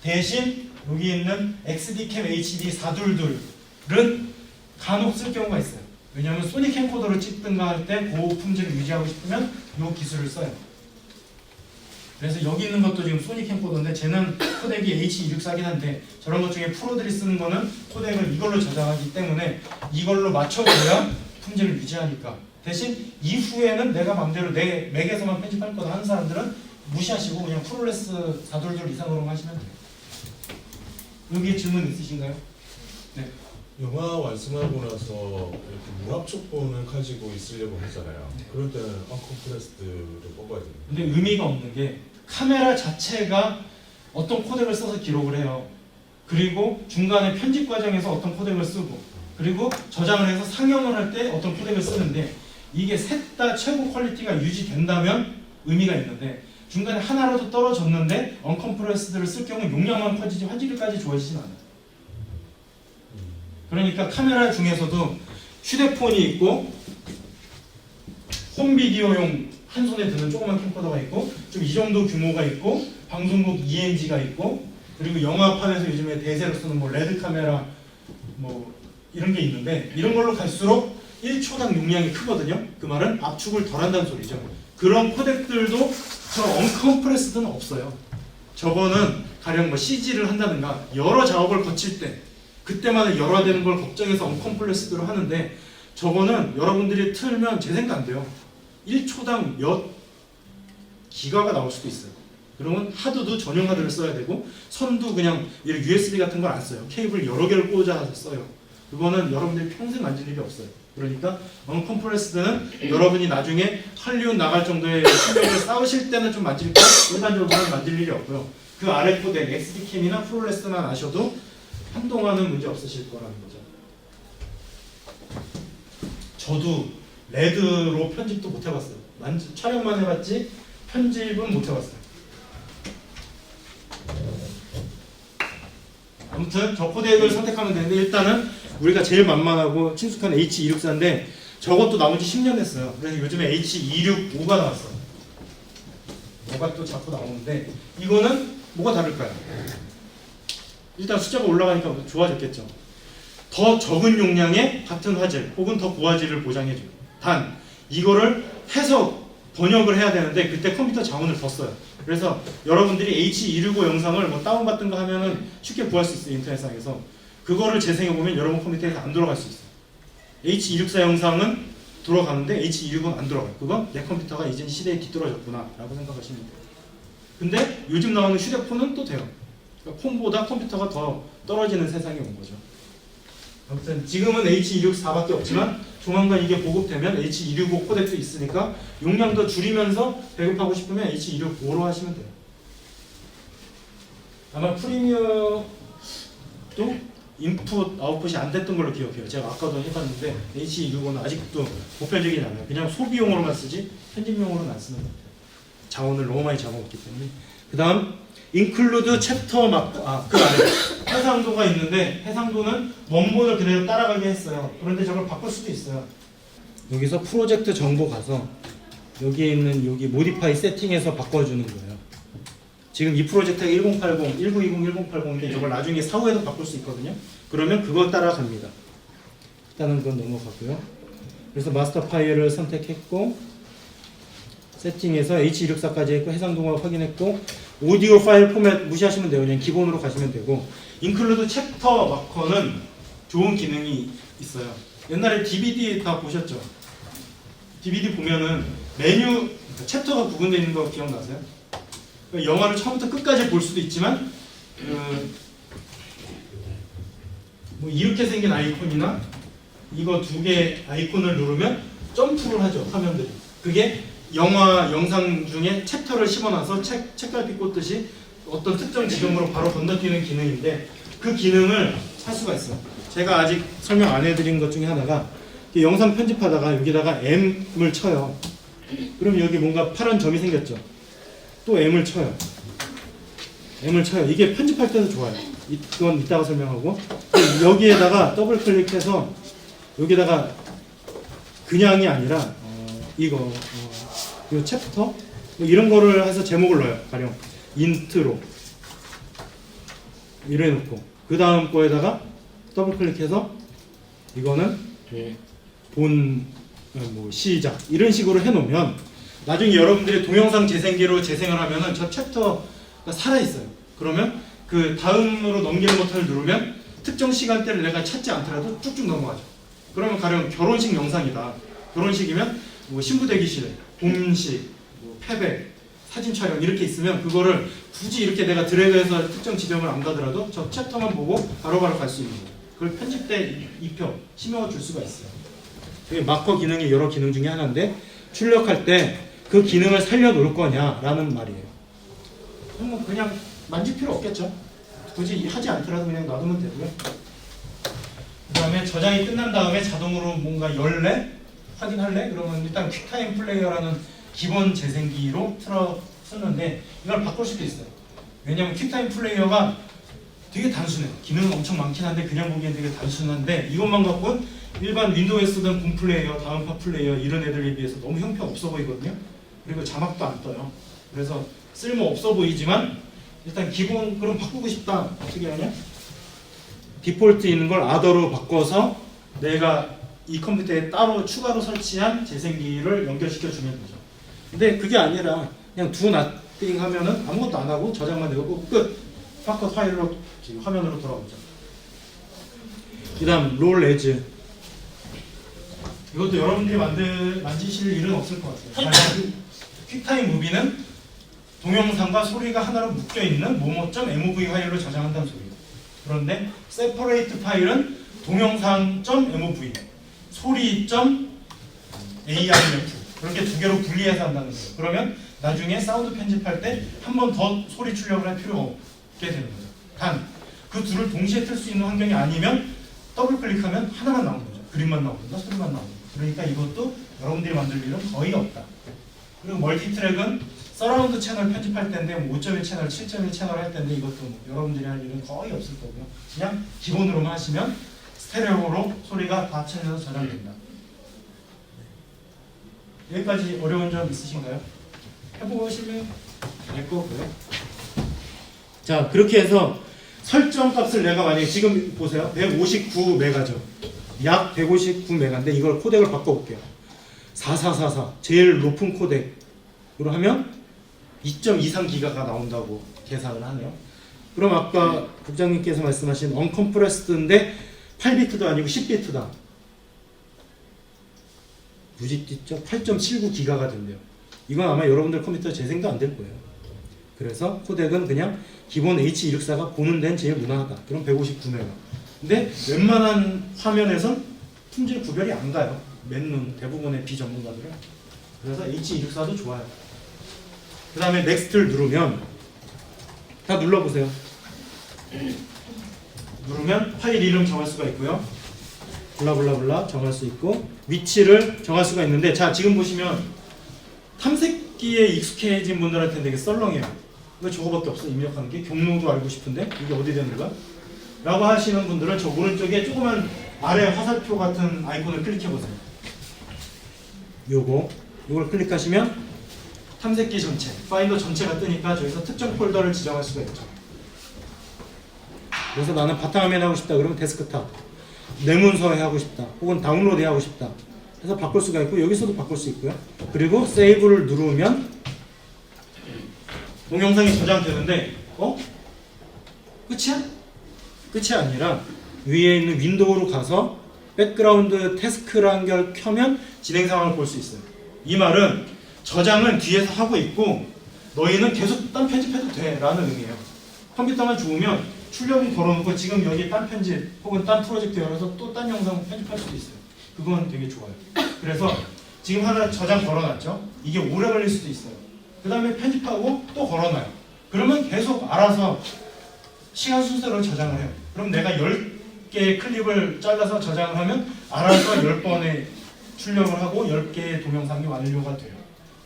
대신 여기 있는 XDCam HD 422는 간혹 쓸 경우가 있어요. 왜냐하면 소니 캠코더를 찍든가 할 때 고품질을 유지하고 싶으면 이 기술을 써요. 그래서 여기 있는 것도 지금 소니 캠코더인데 쟤는 코덱이 H264긴 한데 저런 것 중에 프로들이 쓰는 거는 코덱을 이걸로 저장하기 때문에 이걸로 맞춰줘야 품질을 유지하니까. 대신 이후에는 내가 맘대로 내 맥에서만 편집할 거다 하는 사람들은 무시하시고 그냥 프로레스 422 이상으로 하시면 돼요. 여기에 질문 있으신가요? 네. 영화 완성하고 나서 이렇게 무압축본을 가지고 있으려고 하잖아요. 네. 그럴 때는 언컴프레스드를 뽑아야 됩니다. 근데 의미가 없는 게 카메라 자체가 어떤 코덱을 써서 기록을 해요. 그리고 중간에 편집 과정에서 어떤 코덱을 쓰고 그리고 저장을 해서 상영을 할 때 어떤 코덱을 쓰는데 이게 셋 다 최고 퀄리티가 유지된다면 의미가 있는데 중간에 하나라도 떨어졌는데 언컴프레스드를 쓸 경우 용량만 커지지 화질까지 좋아지진 않아요. 그러니까 카메라 중에서도 휴대폰이 있고 홈비디오용 한 손에 드는 조그만 캠코더가 있고 좀 이 정도 규모가 있고 방송국 ENG가 있고 그리고 영화판에서 요즘에 대세로 쓰는 뭐 레드 카메라 뭐 이런 게 있는데 이런 걸로 갈수록 1초당 용량이 크거든요. 그 말은 압축을 덜 한다는 소리죠. 그런 코덱들도 저 언컴프레스드는 없어요. 저거는 가령 뭐 CG를 한다든가 여러 작업을 거칠 때 그때마다 열화되는 걸 걱정해서 언컴프레스드로 하는데 저거는 여러분들이 틀면 재생도 안 돼요. 1초당 몇 기가가 나올 수도 있어요. 그러면 하드도 전용 하드를 써야 되고 선도 그냥 USB 같은 걸 안 써요. 케이블 여러 개를 꽂아서 써요. 그거는 여러분들이 평생 만질 일이 없어요. 그러니까 언컴프레스드는 여러분이 나중에 할리우드 나갈 정도의 실력을 쌓으실 때는 좀 만질 거 일반적으로는 만질 일이 없고요. 그 아래 코덱 XDCam이나 프로레스만 아셔도 한동안은 문제 없으실 거라는 거죠. 저도 레드로 편집도 못 해봤어요. 촬영만 해봤지 편집은 못 해봤어요. 아무튼 저 코덱을 선택하면 되는데 일단은 우리가 제일 만만하고 친숙한 H264인데 저것도 나온 지 10년 됐어요. 그래서 요즘에 H265가 나왔어요. 뭐가 또 자꾸 나오는데 이거는 뭐가 다를까요? 일단 숫자가 올라가니까 좋아졌겠죠. 더 적은 용량의 같은 화질 혹은 더 고화질을 보장해줘요. 단 이거를 해서 번역을 해야 되는데 그때 컴퓨터 자원을 더 써요. 그래서 여러분들이 H265 영상을 뭐 다운받든 거 하면은 쉽게 구할 수 있어요. 인터넷상에서. 그거를 재생해보면 여러분 컴퓨터에서 안 돌아갈 수 있어요. H264 영상은 돌아가는데 H265는 안 돌아가요. 그건 내 컴퓨터가 이제 시대에 뒤떨어졌구나 라고 생각하시면 돼요. 근데 요즘 나오는 휴대폰은 또 돼요. 그러니까 폰보다 컴퓨터가 더 떨어지는 세상이 온 거죠. 아무튼 지금은 H264밖에 없지만 조만간 이게 보급되면 H265 코덱도 있으니까 용량 더 줄이면서 배급하고 싶으면 H265로 하시면 돼요. 아마 프리미어도 인풋, 아웃풋이 안 됐던 걸로 기억해요. 제가 아까도 해봤는데 H265는 아직도 보편적이지 않아요. 그냥 소비용으로만 쓰지 편집용으로는 안 쓰는 것 같아요. 자원을 너무 많이 잡아먹기 때문에. 그 다음 include chapter mark, 그 안에 해상도가 있는데 해상도는 원본을 그대로 따라가게 했어요. 그런데 저걸 바꿀 수도 있어요. 여기서 프로젝트 정보 가서 여기에 있는 여기 모디파이 세팅해서 바꿔주는 거예요. 지금 이 프로젝트가 1080, 1920, 1080인데 이걸 나중에 사후에도 바꿀 수 있거든요. 그러면 그거 따라갑니다. 일단은 그건 넘어가고요. 그래서 마스터 파일을 선택했고 세팅에서 H264까지 했고 해상도가 확인했고 오디오 파일 포맷 무시하시면 돼요. 그냥 기본으로 가시면 되고 인클루드 챕터 마커는 좋은 기능이 있어요. 옛날에 DVD 다 보셨죠? DVD 보면은 메뉴, 그러니까 챕터가 구분되어 있는 거 기억나세요? 그러니까 영화를 처음부터 끝까지 볼 수도 있지만 뭐 이렇게 생긴 아이콘이나 이거 두 개 아이콘을 누르면 점프를 하죠. 화면들이. 그게 영화, 영상 중에 챕터를 씹어놔서 책갈피 꽂듯이 어떤 특정 지점으로 바로 건너뛰는 기능인데 그 기능을 할 수가 있어요. 제가 아직 설명 안 해드린 것 중에 하나가 영상 편집하다가 여기다가 M을 쳐요. 그럼 여기 뭔가 파란 점이 생겼죠. 또 M을 쳐요. M을 쳐요. 이게 편집할 때도 좋아요. 이건 이따가 설명하고 여기에다가 더블 클릭해서 여기다가 그냥이 아니라 이거 이 챕터 뭐 이런 거를 해서 제목을 넣어요. 가령 인트로 이래 놓고 그 다음 거에다가 더블 클릭해서 이거는 본 뭐 시작 이런 식으로 해놓으면 나중에 여러분들이 동영상 재생기로 재생을 하면은 저 챕터가 살아 있어요. 그러면 그 다음으로 넘기는 버튼을 누르면 특정 시간대를 내가 찾지 않더라도 쭉쭉 넘어가죠. 그러면 가령 결혼식 영상이다. 결혼식이면 뭐 신부 대기실, 봄식, 뭐 패백, 사진 촬영 이렇게 있으면 그거를 굳이 이렇게 내가 드래그해서 특정 지점을 안 가더라도 저 챕터만 보고 바로바로 갈 수 있는 거예요. 그걸 편집 때 입혀, 심형을 줄 수가 있어요. 이게 마커 기능이 여러 기능 중에 하나인데 출력할 때 그 기능을 살려놓을 거냐라는 말이에요. 그러면 그냥 만질 필요 없겠죠. 굳이 하지 않더라도 그냥 놔두면 되고요. 그 다음에 저장이 끝난 다음에 자동으로 뭔가 열래? 확인할래? 그러면 일단 퀵타임 플레이어라는 기본 재생기로 쓰는데 이걸 바꿀 수도 있어요. 왜냐면 퀵타임 플레이어가 되게 단순해요. 기능은 엄청 많긴 한데 그냥 보기엔 되게 단순한데 이것만 갖고는 일반 윈도우에 쓰던 군 플레이어, 다음파 플레이어 이런 애들에 비해서 너무 형편없어 보이거든요. 그리고 자막도 안 떠요. 그래서 쓸모 없어 보이지만 일단 기본 그럼 바꾸고 싶다. 어떻게 하냐? 디폴트 있는 걸 아더로 바꿔서 내가 이 컴퓨터에 따로 추가로 설치한 재생기를 연결시켜 주면 되죠. 근데 그게 아니라 그냥 두 나띵 하면은 아무것도 안 하고 저장만 되고 끝. 파커 파일로 지금 화면으로 돌아오죠. 그다음 롤 에즈. 이것도 여러분들이 만지실 일은 없을 것 같아요. 퀵타임 무비는 동영상과 소리가 하나로 묶여있는 momo.mov 파일로 저장한다는 소리예요. 그런데 separate 파일은 동영상.mov, 소리.arf 그렇게 두 개로 분리해서 한다는 거예요. 그러면 나중에 사운드 편집할 때 한 번 더 소리 출력을 할 필요가 없게 되는 거예요. 단, 그 둘을 동시에 틀 수 있는 환경이 아니면 더블 클릭하면 하나만 나오는 거죠. 그림만 나오든가 소리만 나오는 거죠. 그러니까 이것도 여러분들이 만들 일은 거의 없다. 그리고 멀티트랙은 서라운드 채널 편집할 때인데 뭐 5.1 채널, 7.1 채널 할 때인데 이것도 뭐 여러분들이 할 일은 거의 없을 거고요. 그냥 기본으로만 하시면 스테레오로 소리가 다 합쳐져서 저장됩니다. 여기까지 어려운 점 있으신가요? 해보시면 될 거고요. 자, 그렇게 해서 설정 값을 내가 만약에 지금 보세요. 159메가죠. 약 159메가인데 이걸 코덱을 바꿔볼게요. 4444 제일 높은 코덱으로 하면 2.23기가가 나온다고 계산을 하네요. 그럼 아까 국장님께서 말씀하신 언컴프레스드인데 8비트도 아니고 10비트다. 무지 뛰죠? 8.79기가가 된대요. 이건 아마 여러분들 컴퓨터 재생도 안 될 거예요. 그래서 코덱은 그냥 기본 H264가 보는 데는 제일 무난하다. 그럼 159메가. 근데 웬만한 화면에선 품질 구별이 안 가요. 맨눈 대부분의 비전문가들은. 그래서 H264도 좋아요. 그 다음에 넥스트를 누르면 다 눌러보세요. 누르면 파일 이름 정할 수가 있고요. 블라블라블라 정할 수 있고 위치를 정할 수가 있는데 자 지금 보시면 탐색기에 익숙해진 분들한테 되게 썰렁해요. 왜 저거밖에 없어 입력하는 게 경로도 알고 싶은데 이게 어디 되는가? 라고 하시는 분들은 저 오른쪽에 조그만 아래 화살표 같은 아이콘을 클릭해 보세요. 요걸 클릭하시면 탐색기 전체, 파인더 전체가 뜨니까 저기서 특정 폴더를 지정할 수가 있죠. 그래서 나는 바탕화면에 하고 싶다 그러면 데스크탑, 내 문서에 하고 싶다 혹은 다운로드에 하고 싶다 해서 바꿀 수가 있고 여기서도 바꿀 수 있고요. 그리고 세이브를 누르면 동영상이 저장되는데 끝이야? 끝이 아니라 위에 있는 윈도우로 가서 백그라운드 태스크라는 걸 켜면 진행 상황을 볼 수 있어요. 이 말은 저장은 뒤에서 하고 있고 너희는 계속 딴 편집해도 돼 라는 의미예요. 컴퓨터만 좋으면 출력이 걸어놓고 지금 여기 딴 편집 혹은 딴 프로젝트 열어서 또 딴 영상 편집할 수도 있어요. 그건 되게 좋아요. 그래서 지금 하나 저장 걸어놨죠. 이게 오래 걸릴 수도 있어요. 그 다음에 편집하고 또 걸어놔요. 그러면 계속 알아서 시간 순서로 저장을 해요. 그럼 내가 10개의 클립을 잘라서 저장을 하면 알아서 10번의 출력을 하고 10개의 동영상이 완료가 돼요.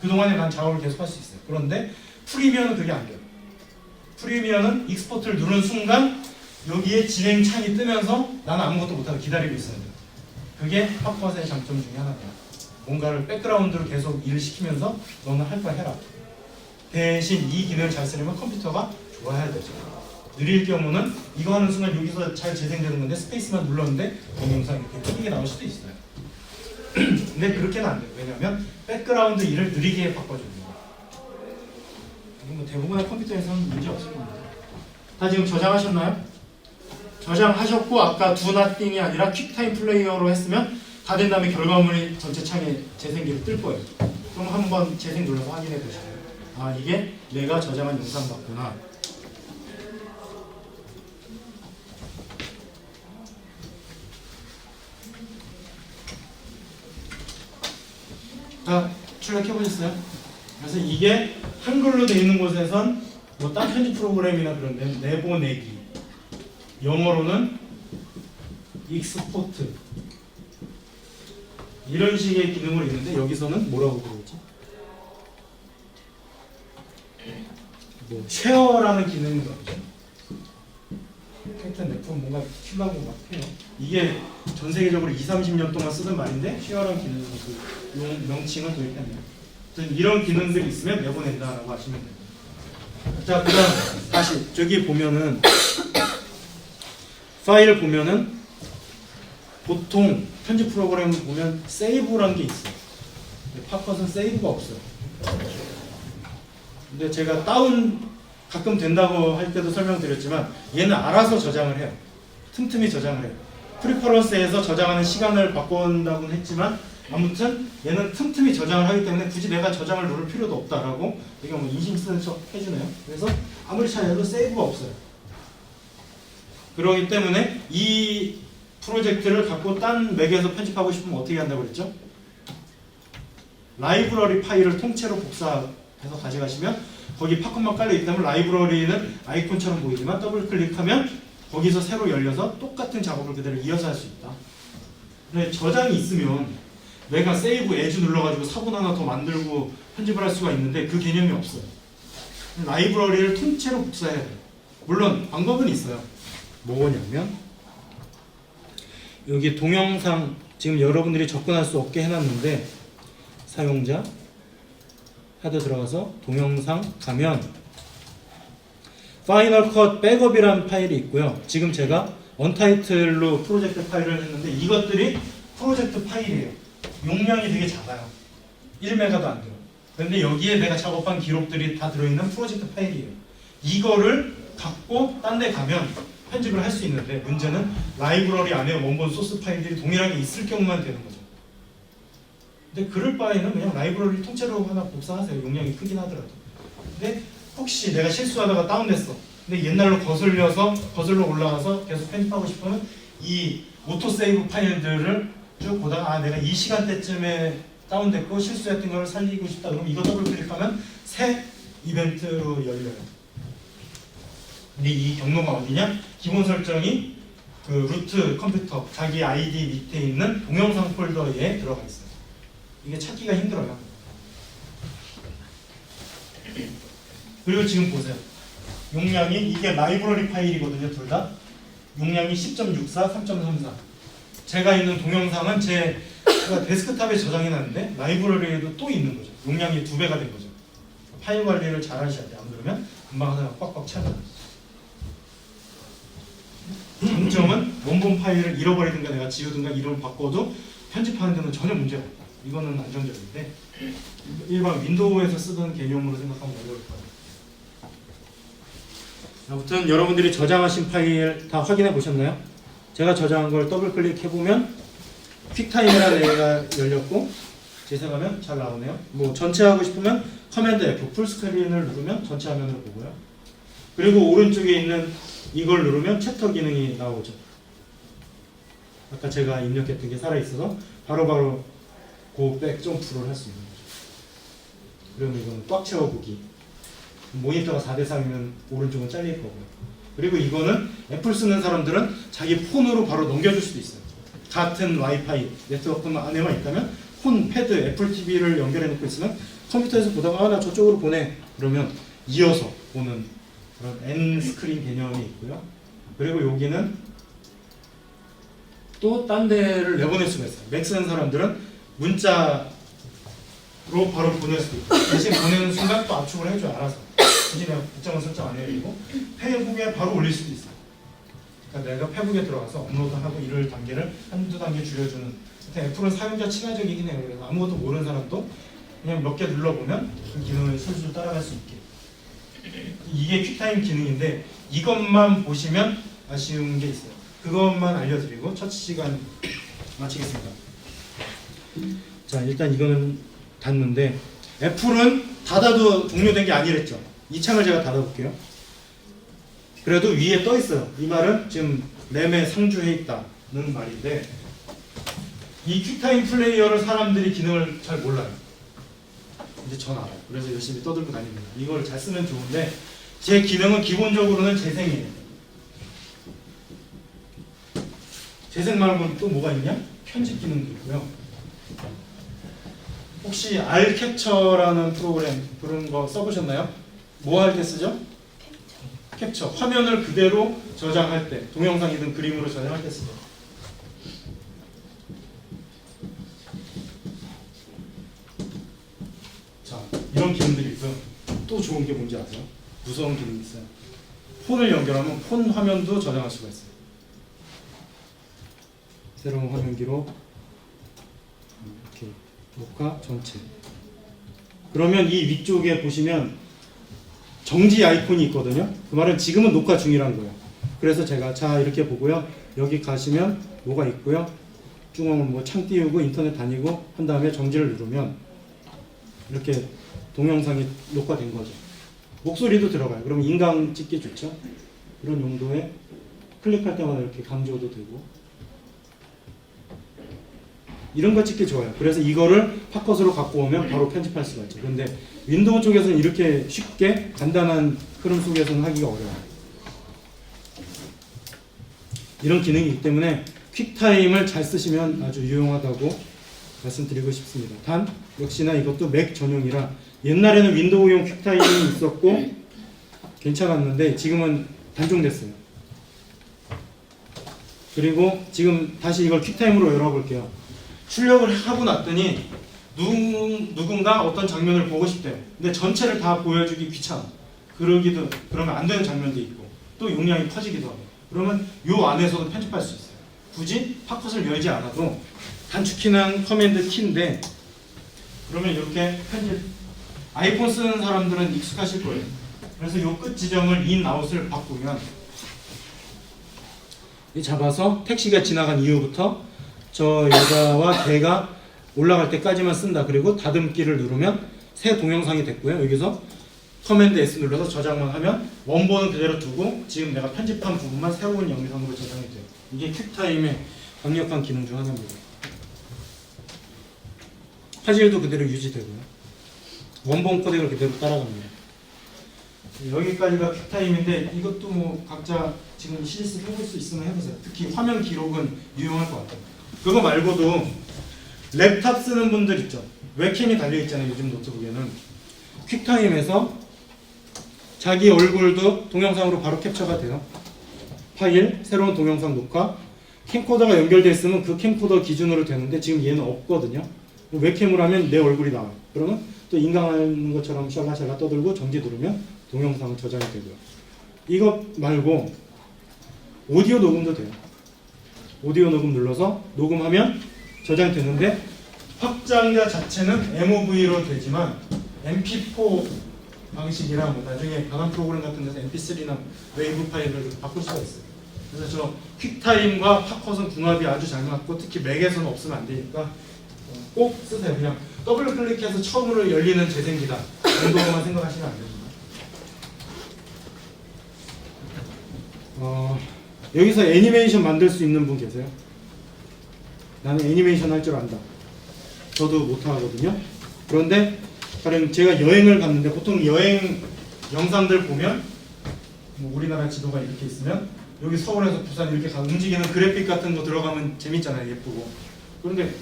그동안에 난 작업을 계속 할 수 있어요. 그런데 프리미어는 그게 안 돼요. 프리미어는 익스포트를 누른 순간 여기에 진행 창이 뜨면서 나는 아무것도 못하고 기다리고 있어야 돼요. 그게 팝컷의 장점 중에 하나예요. 뭔가를 백그라운드로 계속 일을 시키면서 너는 할 거 해라. 대신 이 기능을 잘 쓰려면 컴퓨터가 좋아야 되죠. 느릴 경우는 이거 하는 순간 여기서 잘 재생되는 건데 스페이스만 눌렀는데 동영상이 이렇게 크게 나올 수도 있어요. 근데 그렇게는 안 돼요. 왜냐하면 백그라운드 일을 느리게 바꿔줍니다. 뭐 대부분의 컴퓨터에서는 문제 없을 겁니다. 다 지금 저장하셨나요? 저장하셨고 아까 do nothing이 아니라 퀵타임 플레이어로 했으면 다 된 다음에 결과물이 전체 창에 재생기로 뜰 거예요. 그럼 한번 재생 눌러서 확인해 보시고요. 아 이게 내가 저장한 영상 같구나. 자, 출력해 보셨어요? 그래서 이게 한글로 되어 있는 곳에선 뭐 딴 편집 프로그램이나 그런데 내보내기, 영어로는 익스포트 이런 식의 기능으로 있는데 여기서는 뭐라고 부르지? 뭐 쉐어라는 기능이 나오죠. 하여튼 내품 뭔가 큐하고 막 해요. 이게 전 세계적으로 20-30년 동안 쓰던 말인데 쉐어라는 기능 그 명칭은 도입했네요. 이런 기능들이 있으면 내보낸다라고 하시면 됩니다. 자, 그다음 다시 저기 보면은 파일 보면은 보통 편집 프로그램을 보면 세이브라는 게 있어요. 팝컷은 세이브가 없어요. 근데 제가 다운 가끔 된다고 할 때도 설명드렸지만 얘는 알아서 저장을 해요. 틈틈이 저장을 해요. 프리퍼런스에서 저장하는 시간을 바꾼다고는 했지만 아무튼 얘는 틈틈이 저장을 하기 때문에 굳이 내가 저장을 누를 필요도 없다라고 이게 뭐 인식 쓰는 척 해주네요. 그래서 아무리 찾아도 세이브가 없어요. 그렇기 때문에 이 프로젝트를 갖고 딴 맥에서 편집하고 싶으면 어떻게 한다고 그랬죠? 라이브러리 파일을 통째로 복사해서 가져가시면 거기 팝콘만 깔려 있다면 라이브러리는 아이콘처럼 보이지만 더블 클릭하면 거기서 새로 열려서 똑같은 작업을 그대로 이어서 할 수 있다. 근데 저장이 있으면 내가 세이브 에즈 눌러가지고 사본 하나 더 만들고 편집을 할 수가 있는데 그 개념이 없어요. 라이브러리를 통째로 복사해야 돼요. 물론 방법은 있어요. 뭐냐면 여기 동영상 지금 여러분들이 접근할 수 없게 해놨는데 사용자 하드 들어가서 동영상 가면 파이널 컷 백업이라는 파일이 있고요. 지금 제가 언타이틀로 프로젝트 파일을 했는데 이것들이 프로젝트 파일이에요. 용량이 되게 작아요. 1메가도 안 돼요. 근데 여기에 내가 작업한 기록들이 다 들어있는 프로젝트 파일이에요. 이거를 갖고 딴 데 가면 편집을 할 수 있는데 문제는 라이브러리 안에 원본 소스 파일들이 동일하게 있을 경우만 되는 거죠. 근데 그럴 바에는 그냥 라이브러리 통째로 하나 복사하세요. 용량이 크긴 하더라도. 근데 혹시 내가 실수하다가 다운됐어. 근데 옛날로 거슬러 올라가서 계속 편집하고 싶으면 이 오토세이브 파일들을 쭉 보다가 아 내가 이 시간대쯤에 다운됐고 실수했던 걸 살리고 싶다. 그럼 이거 더블 클릭하면 새 이벤트로 열려요. 근데 이 경로가 어디냐? 기본 설정이 그 루트 컴퓨터 자기 아이디 밑에 있는 동영상 폴더에 들어가 있어요. 이게 찾기가 힘들어요. 그리고 지금 보세요. 용량이 이게 라이브러리 파일이거든요. 둘 다. 용량이 10.64, 3.34. 제가 있는 동영상은 제가 데스크탑에 저장해 놨는데 라이브러리에도 또 있는 거죠. 용량이 2배가 된 거죠. 파일 관리를 잘 하셔야 돼요. 안 그러면 금방 하나가 꽉꽉 차잖아요. 장점은 원본 파일을 잃어버리든가 내가 지우든가 이름을 바꿔도 편집하는 데는 전혀 문제가 없다. 이거는 안정적인데 일반 윈도우에서 쓰던 개념으로 생각하면 어려울 거예요. 아무튼 여러분들이 저장하신 파일 다 확인해 보셨나요? 제가 저장한 걸 더블 클릭해보면 퀵타임이라는 애가 열렸고 재생하면 잘 나오네요. 뭐 전체 하고 싶으면 커맨드 F 풀스크린을 누르면 전체 화면을 보고요. 그리고 오른쪽에 있는 이걸 누르면 챕터 기능이 나오죠. 아까 제가 입력했던 게 살아있어서 바로바로 고백 점프를 할 수 있는 거죠. 그러면 이건 꽉 채워보기. 모니터가 4:3이면 오른쪽은 잘릴 거고요. 그리고 이거는 애플 쓰는 사람들은 자기 폰으로 바로 넘겨줄 수도 있어요. 같은 와이파이 네트워크 안에만 있다면 폰, 패드, 애플 TV를 연결해 놓고 있으면 컴퓨터에서 보다가 나 저쪽으로 보내 그러면 이어서 보는 그런 N 스크린 개념이 있고요. 그리고 여기는 또 딴 데를 내보낼 수가 있어요. 맥 쓰는 사람들은 문자로 바로 보낼 수도 있고 대신 보내는 순간 또 압축을 해줘요. 알아서. 대신 내가 국정은 설정 안 해야 되고 페이북에 바로 올릴 수도 있어요. 그러니까 내가 페북에 들어가서 업로드하고 이럴 단계를 한두 단계 줄여주는. 애플은 사용자 친화적이긴 해요. 그래서 아무것도 모르는 사람도 그냥 몇 개 눌러보면 그 기능을 술술 따라갈 수 있게. 이게 퀵타임 기능인데 이것만 보시면 아쉬운 게 있어요. 그것만 알려드리고 첫 시간 마치겠습니다. 자, 일단 이거는 닫는데 애플은 닫아도 종료된 게 아니랬죠. 이 창을 제가 닫아볼게요. 그래도 위에 떠 있어요. 이 말은 지금 램에 상주해 있다는 말인데 이 퀵타임 플레이어를 사람들이 기능을 잘 몰라요. 이제 전 알아요. 그래서 열심히 떠들고 다닙니다. 이걸 잘 쓰면 좋은데 제 기능은 기본적으로는 재생이에요. 재생 말고는 또 뭐가 있냐? 편집 기능도 있고요. 혹시 알캡처라는 프로그램 그런 거 써보셨나요? 뭐 할 때 쓰죠? 캡처. 화면을 그대로 저장할 때, 동영상이든 그림으로 저장할 때 쓰죠. 자, 이런 기능들이 있어요. 또 좋은 게 뭔지 아세요? 무서운 기능이 있어요. 폰을 연결하면 폰 화면도 저장할 수가 있어요. 새로운 화면기로 이렇게 녹화 전체. 그러면 이 위쪽에 보시면 정지 아이콘이 있거든요. 그 말은 지금은 녹화 중이란 거예요. 그래서 제가 자 이렇게 보고요. 여기 가시면 뭐가 있고요. 쭉 뭐 창 띄우고 인터넷 다니고 한 다음에 정지를 누르면 이렇게 동영상이 녹화된 거죠. 목소리도 들어가요. 그럼 인강 찍기 좋죠. 이런 용도에 클릭할 때마다 이렇게 강조도 되고 이런 거 찍기 좋아요. 그래서 이거를 팝컷으로 갖고 오면 바로 편집할 수가 있죠. 그런데 윈도우 쪽에서는 이렇게 쉽게 간단한 흐름 속에서는 하기가 어려워요. 이런 기능이 있기 때문에 퀵타임을 잘 쓰시면 아주 유용하다고 말씀드리고 싶습니다. 단 역시나 이것도 맥 전용이라 옛날에는 윈도우용 퀵타임이 있었고 괜찮았는데 지금은 단종됐어요. 그리고 지금 다시 이걸 퀵타임으로 열어볼게요. 출력을 하고 났더니 누군가 어떤 장면을 보고 싶대요. 근데 전체를 다 보여주기 귀찮아. 그러면 안 되는 장면도 있고 또 용량이 커지기도 하고 그러면 요 안에서도 편집할 수 있어요. 굳이 팝컷을 열지 않아도 단축키는 커맨드 키인데 그러면 이렇게 편집 아이폰 쓰는 사람들은 익숙하실 거예요. 그래서 요 끝 지점을 인, 아웃을 바꾸면 이 잡아서 택시가 지나간 이후부터 저 여자와 개가 올라갈 때까지만 쓴다. 그리고 다듬기를 누르면 새 동영상이 됐고요. 여기서 커맨드 S 눌러서 저장만 하면 원본은 그대로 두고 지금 내가 편집한 부분만 새로운 영상으로 저장이 돼요. 이게 퀵타임의 강력한 기능 중 하나입니다. 화질도 그대로 유지되고요. 원본 코덱을 그대로 따라갑니다. 여기까지가 퀵타임인데 이것도 뭐 각자 지금 시리즈 해볼 수 있으면 해보세요. 특히 화면 기록은 유용할 것 같아요. 그거 말고도 랩탑 쓰는 분들 있죠. 웹캠이 달려있잖아요. 요즘 노트북에는 퀵타임에서 자기 얼굴도 동영상으로 바로 캡처가 돼요. 파일, 새로운 동영상 녹화 캠코더가 연결되어 있으면 그 캠코더 기준으로 되는데 지금 얘는 없거든요. 웹캠으로 하면 내 얼굴이 나와요. 그러면 또 인강하는 것처럼 샬라샬라 떠들고 정지 누르면 동영상 저장이 되고요. 이거 말고 오디오 녹음도 돼요. 오디오 녹음 눌러서 녹음하면 저장이 되는데 확장자 자체는 MOV로 되지만 MP4 방식이랑 뭐 나중에 방한 프로그램 같은 데서 MP3나 웨이브 파일을 바꿀 수가 있어요. 그래서 저 퀵타임과 팝컷은 궁합이 아주 잘 맞고 특히 맥에서는 없으면 안 되니까 꼭 쓰세요. 그냥 더블 클릭해서 처음으로 열리는 재생기다 정도만 생각하시면 안 됩니다. 여기서 애니메이션 만들 수 있는 분 계세요? 나는 애니메이션 할 줄 안다. 저도 못하거든요. 그런데 가령 제가 여행을 갔는데 보통 여행 영상들 보면 뭐 우리나라 지도가 이렇게 있으면 여기 서울에서 부산 이렇게 움직이는 그래픽 같은 거 들어가면 재밌잖아요. 예쁘고. 그런데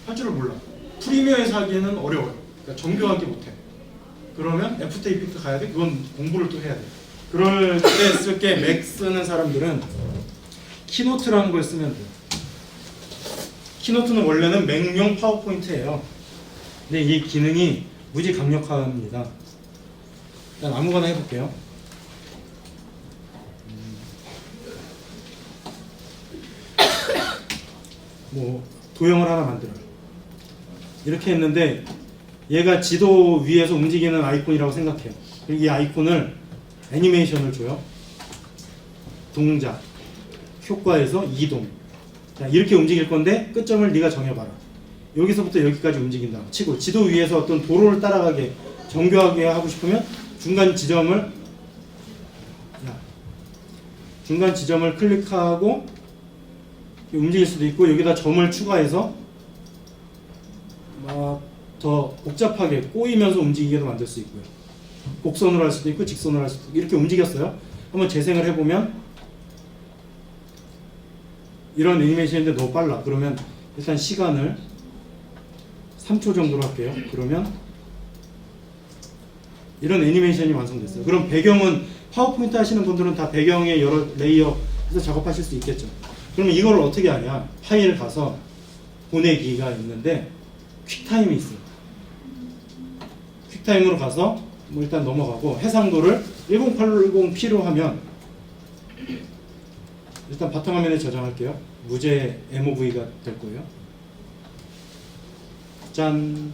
할 줄을 몰라. 프리미어에서 하기에는 어려워요. 그러니까 정교하게 못해. 그러면 애프터 이펙트 가야 돼? 그건 공부를 또 해야 돼. 그럴 때 쓸 게 맥 쓰는 사람들은 키노트라는 걸 쓰면 돼요. 키노트는 원래는 맥용 파워포인트예요. 근데 이 기능이 무지 강력합니다. 일단 아무거나 해볼게요. 뭐 도형을 하나 만들어요. 이렇게 했는데 얘가 지도 위에서 움직이는 아이콘이라고 생각해요. 이 아이콘을 애니메이션을 줘요. 동작, 효과에서 이동. 자, 이렇게 움직일 건데 끝점을 네가 정해봐라. 여기서부터 여기까지 움직인다 치고 지도 위에서 어떤 도로를 따라가게 정교하게 하고 싶으면 중간 지점을 클릭하고 움직일 수도 있고 여기다 점을 추가해서 막 더 복잡하게 꼬이면서 움직이게도 만들 수 있고요. 곡선으로 할 수도 있고 직선으로 할 수도 있고 이렇게 움직였어요. 한번 재생을 해보면 이런 애니메이션인데 너무 빨라. 그러면 일단 시간을 3초 정도로 할게요. 그러면 이런 애니메이션이 완성됐어요. 그럼 배경은 파워포인트 하시는 분들은 다 배경에 여러 레이어에서 작업하실 수 있겠죠. 그러면 이걸 어떻게 하냐? 파일 가서 보내기가 있는데 퀵타임이 있어요. 퀵타임으로 가서 뭐 일단 넘어가고 해상도를 1080p로 하면 일단 바탕화면에 저장할게요. 무제 MOV가 될 거예요. 짠!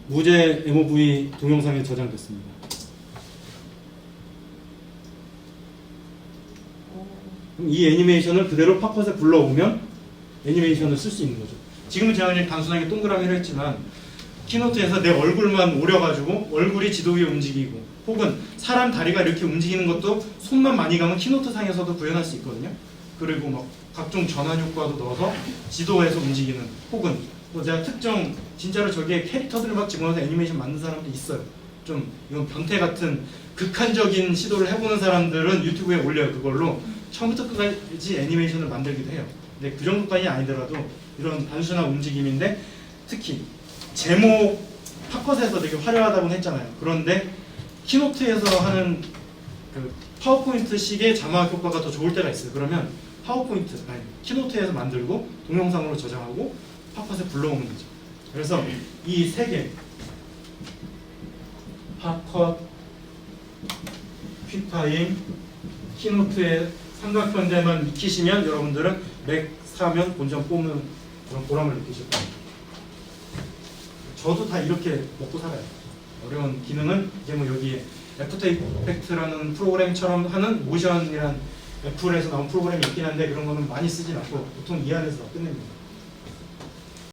무제 MOV 동영상에 저장됐습니다. 그럼 이 애니메이션을 그대로 팝컷에 불러오면 애니메이션을 쓸 수 있는 거죠. 지금은 제가 그냥 단순하게 동그라미를 했지만 키노트에서 내 얼굴만 오려가지고 얼굴이 지도 위에 움직이고 혹은 사람 다리가 이렇게 움직이는 것도 손만 많이 가면 키노트 상에서도 구현할 수 있거든요. 그리고 막 각종 전환 효과도 넣어서 지도에서 움직이는 혹은 뭐 제가 특정 진짜로 저기에 캐릭터들을 막 집어넣어서 애니메이션 만든 사람도 있어요. 좀 이건 변태 같은 극한적인 시도를 해보는 사람들은 유튜브에 올려요. 그걸로 처음부터 끝까지 애니메이션을 만들기도 해요. 근데 그 정도까지 아니더라도 이런 단순한 움직임인데 특히 제목 팝컷에서 되게 화려하다고 했잖아요. 그런데 키노트에서 하는 그 파워포인트식의 자막 효과가 더 좋을 때가 있어요. 그러면 키노트에서 만들고 동영상으로 저장하고 팝컷에 불러오는 거죠. 그래서 이 세 개 팝컷, 퀵타임, 키노트의 삼각편제만 익히시면 여러분들은 맥 사면 본전 뽑는 그런 보람을 느끼실 겁니다. 저도 다 이렇게 먹고 살아요. 어려운 기능은 이제 뭐 여기에 애프터 이펙트라는 프로그램처럼 하는 모션이란 애플에서 나온 프로그램이 있긴 한데 그런 거는 많이 쓰진 않고 보통 이 안에서 끝냅니다.